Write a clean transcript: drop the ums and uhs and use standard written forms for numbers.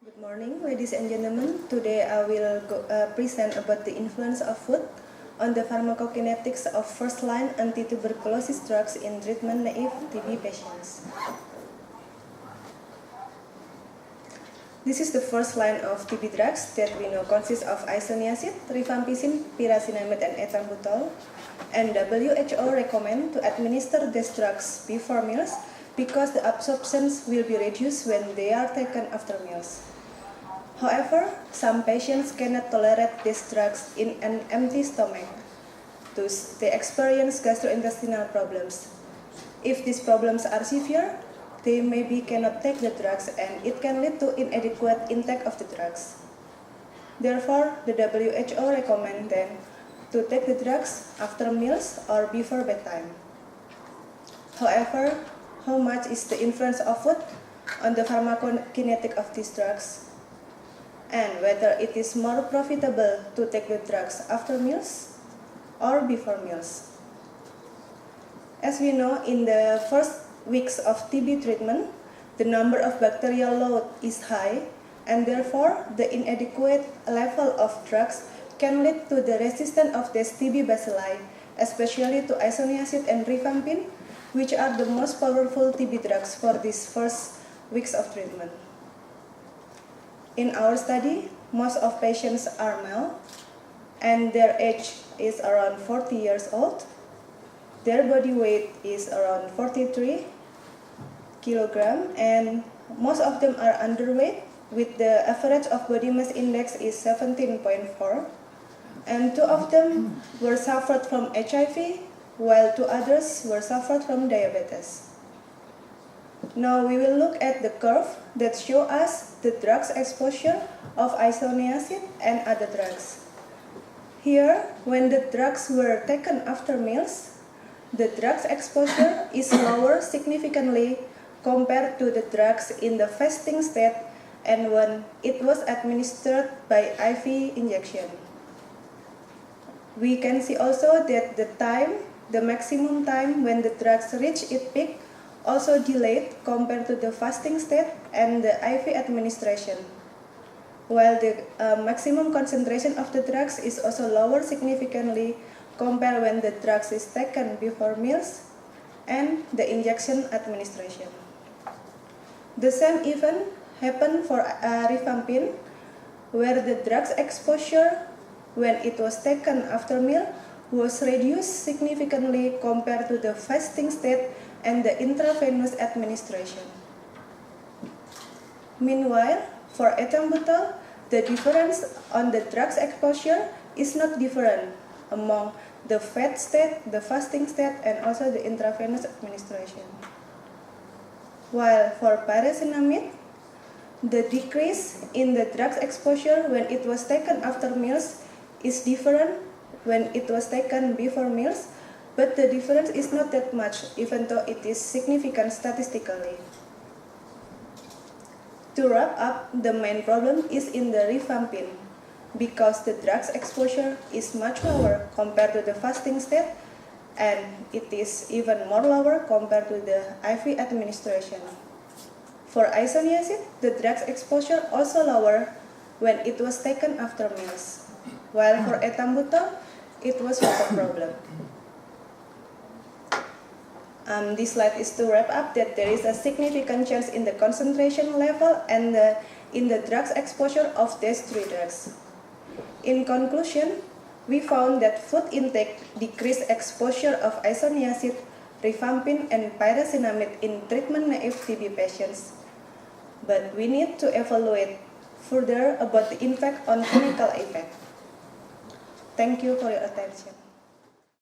Good morning, ladies and gentlemen. Today I will present about the influence of food on the pharmacokinetics of first-line anti-tuberculosis drugs in treatment-naive TB patients. This is the first line of TB drugs that we know consists of isoniazid, rifampicin, pyrazinamide, and ethambutol. And WHO recommend to administer these drugs before meals because the absorption will be reduced when they are taken after meals. However, some patients cannot tolerate these drugs in an empty stomach. Thus, they experience gastrointestinal problems. If these problems are severe, they maybe cannot take the drugs and it can lead to inadequate intake of the drugs. Therefore, the WHO recommends them to take the drugs after meals or before bedtime. However, how much is the influence of food on the pharmacokinetic of these drugs? And whether it is more profitable to take the drugs after meals or before meals. As we know, in the first weeks of TB treatment, the number of bacterial load is high, and therefore the inadequate level of drugs can lead to the resistance of these TB bacilli, especially to isoniazid and rifampicin, which are the most powerful TB drugs for these first weeks of treatment. In our study, most of patients are male, and their age is around 40 years old. Their body weight is around 43 kilograms, and most of them are underweight, with the average of body mass index is 17.4. And 2 of them were suffered from HIV, while 2 others were suffered from diabetes. Now we will look at the curve that show us the drugs exposure of isoniazid and other drugs. Here, when the drugs were taken after meals, the drugs exposure is lower significantly compared to the drugs in the fasting state and when it was administered by IV injection. We can see also that the maximum time when the drugs reach its peak also delayed compared to the fasting state and the IV administration, while the maximum concentration of the drugs is also lower significantly compared when the drugs is taken before meals and the injection administration. The same event happened for rifampicin, where the drugs exposure when it was taken after meal was reduced significantly compared to the fasting state and the intravenous administration. Meanwhile, for ethambutol, the difference on the drugs exposure is not different among the fat state, the fasting state, and also the intravenous administration. While for pyrazinamide, the decrease in the drugs exposure when it was taken after meals is different when it was taken before meals, but the difference is not that much, even though it is significant statistically. To wrap up, the main problem is in the rifampicin, because the drugs exposure is much lower compared to the fasting state, and it is even more lower compared to the IV administration. For isoniazid, the drugs exposure also lower when it was taken after meals, while for ethambutol, it was not a problem. This slide is to wrap up that there is a significant change in the concentration level and in the drugs exposure of these 3 drugs. In conclusion, we found that food intake decreased exposure of isoniazid, rifampicin, and pyrazinamide in treatment-naive TB patients. But we need to evaluate further about the impact on clinical effect. Thank you for your attention.